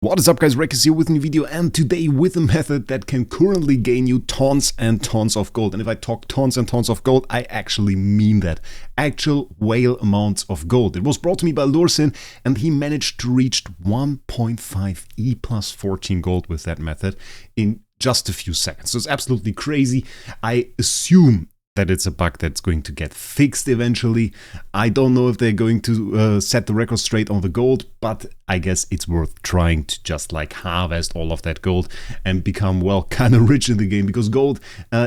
What is up guys, Wraec is here with a new video, and today with a method that can currently gain you tons and tons of gold. And if I talk tons and tons of gold, I actually mean that. Actual whale amounts of gold. It was brought to me by Lursin, and he managed to reach 1.5e plus 14 gold with that method in just a few seconds. So it's absolutely crazy. I assume that it's a bug that's going to get fixed eventually. I don't know if they're going to set the record straight on the gold, but I guess it's worth trying to just like harvest all of that gold and become, well, kind of rich in the game, because gold,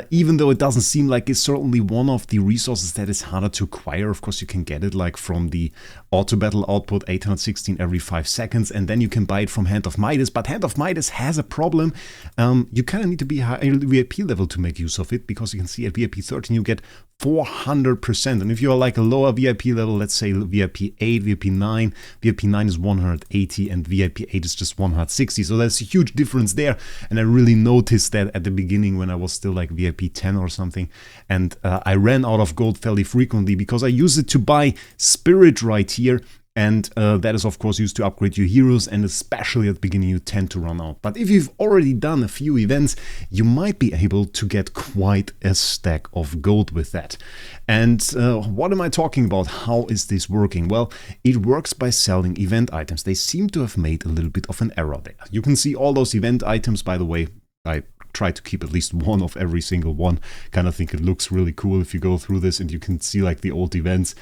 even though it doesn't seem like it's certainly one of the resources that is harder to acquire. Of course, you can get it like from the auto battle output 816 every 5 seconds, and then you can buy it from Hand of Midas. But Hand of Midas has a problem. You kind of need to be high VIP level to make use of it, because you can see at VIP 13 you get 400%. And if you're like a lower VIP level, let's say VIP 8, VIP 9, VIP 9 is 180 and VIP 8 is just 160. So there's a huge difference there. And I really noticed that at the beginning when I was still like VIP 10 or something. And I ran out of gold fairly frequently because I used it to buy Spirit right here. And that is of course used to upgrade your heroes, and especially at the beginning you tend to run out. But if you've already done a few events, you might be able to get quite a stack of gold with that. And what am I talking about? How is this working? Well, it works by selling event items. They seem to have made a little bit of an error there. You can see all those event items, by the way. I try to keep at least one of every single one. Kind of think it looks really cool if you go through this and you can see like the old events.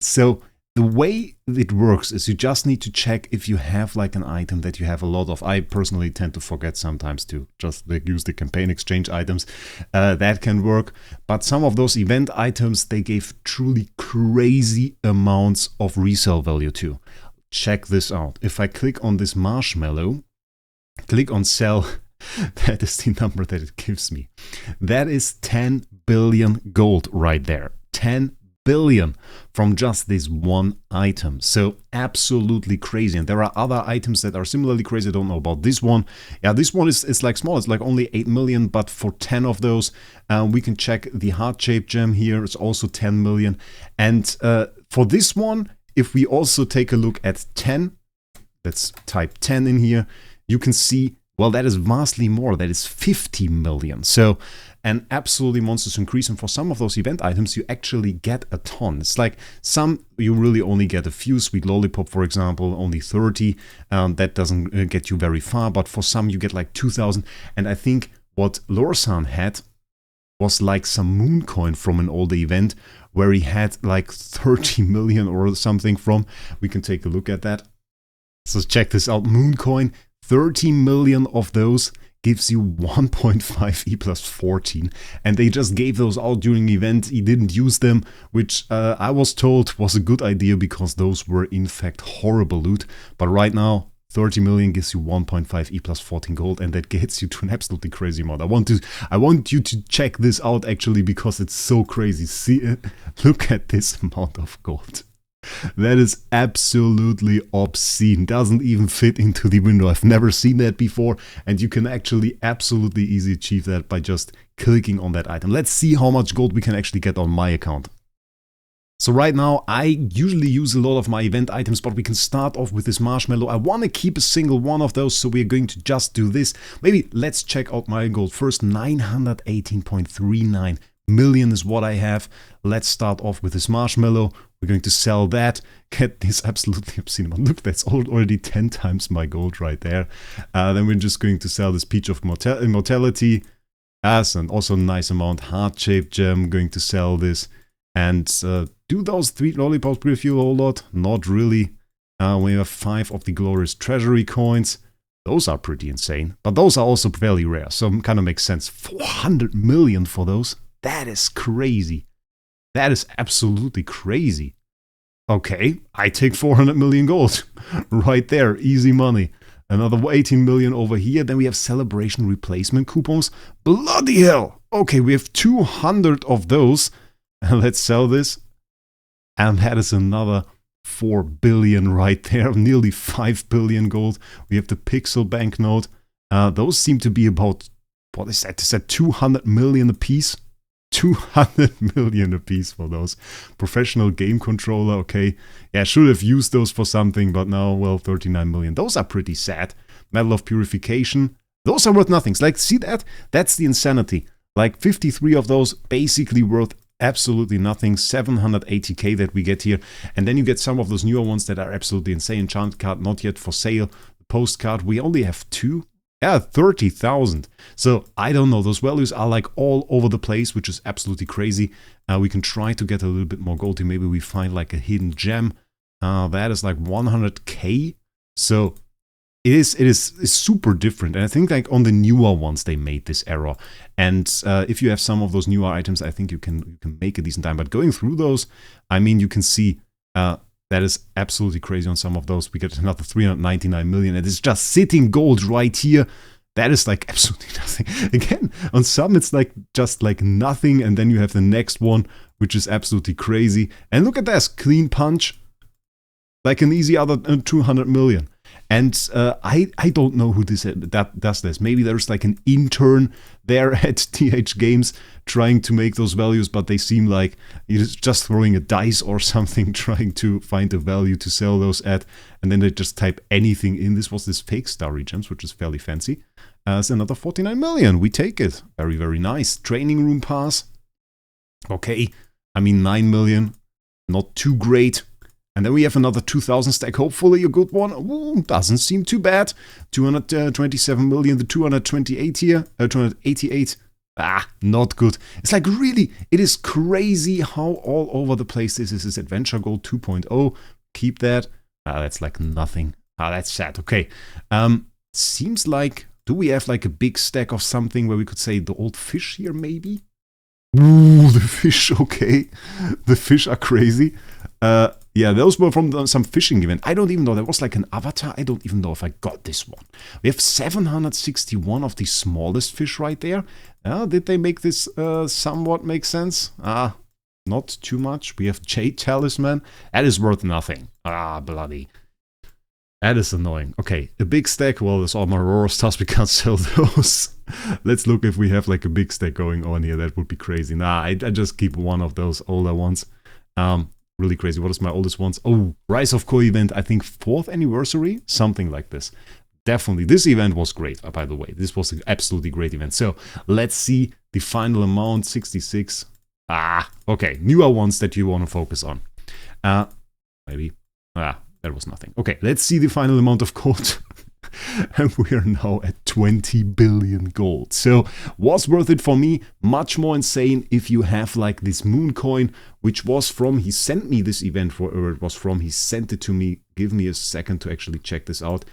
So the way it works is you just need to check if you have like an item that you have a lot of. I personally tend to forget sometimes to just use the campaign exchange items. That can work. But some of those event items, they gave truly crazy amounts of resale value to. Check this out. If I click on this marshmallow, click on sell, that is the number that it gives me. That is 10 billion gold right there. 10 billion from just this one item. So absolutely crazy. And there are other items that are similarly crazy. I don't know about this one. Yeah, this one is like small. It's like only 8 million, but for 10 of those, we can check the heart-shaped gem here. It's also 10 million. And for this one, if we also take a look at 10, let's type 10 in here, you can see, well, that is vastly more. That is 50 million. So an absolutely monstrous increase. And for some of those event items, you actually get a ton. It's like some, you really only get a few. Sweet Lollipop, for example, only 30. That doesn't get you very far. But for some, you get like 2,000. And I think what Lursin had was like some moon coin from an older event where he had like 30 million or something from. We can take a look at that. So check this out. Moon coin, 30 million of those gives you 1.5e plus 14, and they just gave those out during the event. He didn't use them, which I was told was a good idea because those were in fact horrible loot. But right now 30 million gives you 1.5e plus 14 gold, and that gets you to an absolutely crazy amount. I want you to check this out actually, because it's so crazy. See, look at this amount of gold. That is absolutely obscene. Doesn't even fit into the window. I've never seen that before, and you can actually absolutely easily achieve that by just clicking on that item. Let's see how much gold we can actually get on my account. So right now, I usually use a lot of my event items, but we can start off with this marshmallow. I want to keep a single one of those, so we're going to just do this. Maybe let's check out my gold first. 918.39 million is what I have. Let's start off with this marshmallow. We're going to sell that, get this absolutely obscene amount. Look, that's already 10 times my gold right there. Then we're just going to sell this Peach of Immortality as an also nice amount. Heart-shaped gem, going to sell this. And do those 3 lollipops preview a whole lot? Not really. We have 5 of the glorious treasury coins. Those are pretty insane, but those are also fairly rare, so it kind of makes sense. 400 million for those? That is crazy. That is absolutely crazy. Okay, I take 400 million gold. Right there, easy money. Another 18 million over here. Then we have celebration replacement coupons. Bloody hell! Okay, we have 200 of those. Let's sell this. And that is another 4 billion right there. Nearly 5 billion gold. We have the pixel banknote. Those seem to be about, what is that? Is that 200 million a piece? 200 million a piece for those. Professional game controller, okay. Yeah, should have used those for something, but now, well, 39 million. Those are pretty sad. Medal of Purification. Those are worth nothing. Like, see that? That's the insanity. Like, 53 of those basically worth absolutely nothing. 780k that we get here. And then you get some of those newer ones that are absolutely insane. Enchant card, not yet for sale. Postcard, we only have 2. Yeah, 30,000. So I don't know. Those values are like all over the place, which is absolutely crazy. We can try to get a little bit more gold here. Maybe we find like a hidden gem. That is like 100k. So it's super different. And I think like on the newer ones, they made this error. And if you have some of those newer items, I think you can make a decent time. But going through those, I mean, you can see that is absolutely crazy on some of those. We get another 399 million. And it's just sitting gold right here. That is like absolutely nothing. Again, on some it's like just like nothing. And then you have the next one, which is absolutely crazy. And look at this, clean punch. Like an easy other 200 million. And I don't know who that does this. Maybe there's like an intern there at TH Games trying to make those values, but they seem like he's just throwing a dice or something, trying to find a value to sell those at, and then they just type anything in. This was this fake Starry Gems, which is fairly fancy. It's another 49 million. We take it. Very, very nice. Training room pass. Okay. I mean, 9 million. Not too great. And then we have another 2,000 stack, hopefully a good one. Ooh, doesn't seem too bad. 227 million, the 228 here, 288. Not good. It's like really, it is crazy how all over the place this is. This Adventure Gold 2.0. Keep that. That's like nothing. That's sad. Okay. Seems like, do we have like a big stack of something where we could say the old fish here maybe? Ooh, the fish, okay. The fish are crazy. Yeah, those were from some fishing event. I don't even know. There was like an avatar. I don't even know if I got this one. We have 761 of the smallest fish right there. Did they make this somewhat make sense? Not too much. We have Jade Talisman. That is worth nothing. Bloody. That is annoying. Okay, a big stack. Well, there's all my Aurora stars. We can't sell those. Let's look if we have like a big stack going on here. That would be crazy. Nah, I just keep one of those older ones. Really crazy. What is my oldest ones? Oh, Rise of Ko event. I think 4th anniversary. Something like this. Definitely. This event was great, by the way. This was an absolutely great event. So let's see the final amount. 66. Okay. Newer ones that you want to focus on. Maybe. That was nothing. Okay, let's see the final amount of gold. And we are now at 20 billion gold. So, was worth it for me. Much more insane if you have like this moon coin, which was from, he sent me this event for, or it was from, he sent it to me. Give me a second to actually check this out.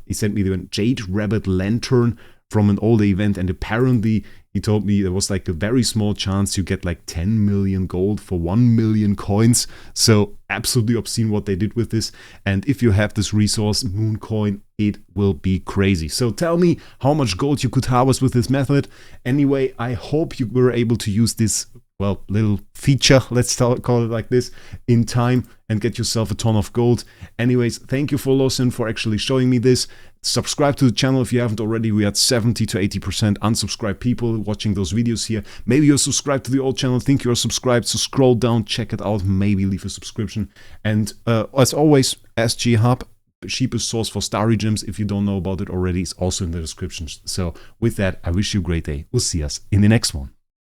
He sent me the Jade Rabbit Lantern from an older event, and apparently he told me there was like a very small chance you get like 10 million gold for 1 million coins. So absolutely obscene what they did with this. And if you have this resource, Moon Coin, it will be crazy. So tell me how much gold you could harvest with this method. Anyway, I hope you were able to use this, well, little feature, let's call it like this, in time and get yourself a ton of gold. Anyways, thank you for Lawson for actually showing me this. Subscribe to the channel if you haven't already. We had 70 to 80% unsubscribed people watching those videos here. Maybe you're subscribed to the old channel, think you're subscribed, so scroll down, check it out, maybe leave a subscription. And as always, SG Hub, cheapest source for Starry Gems. If you don't know about it already, it's also in the description. So with that, I wish you a great day. We'll see us in the next one.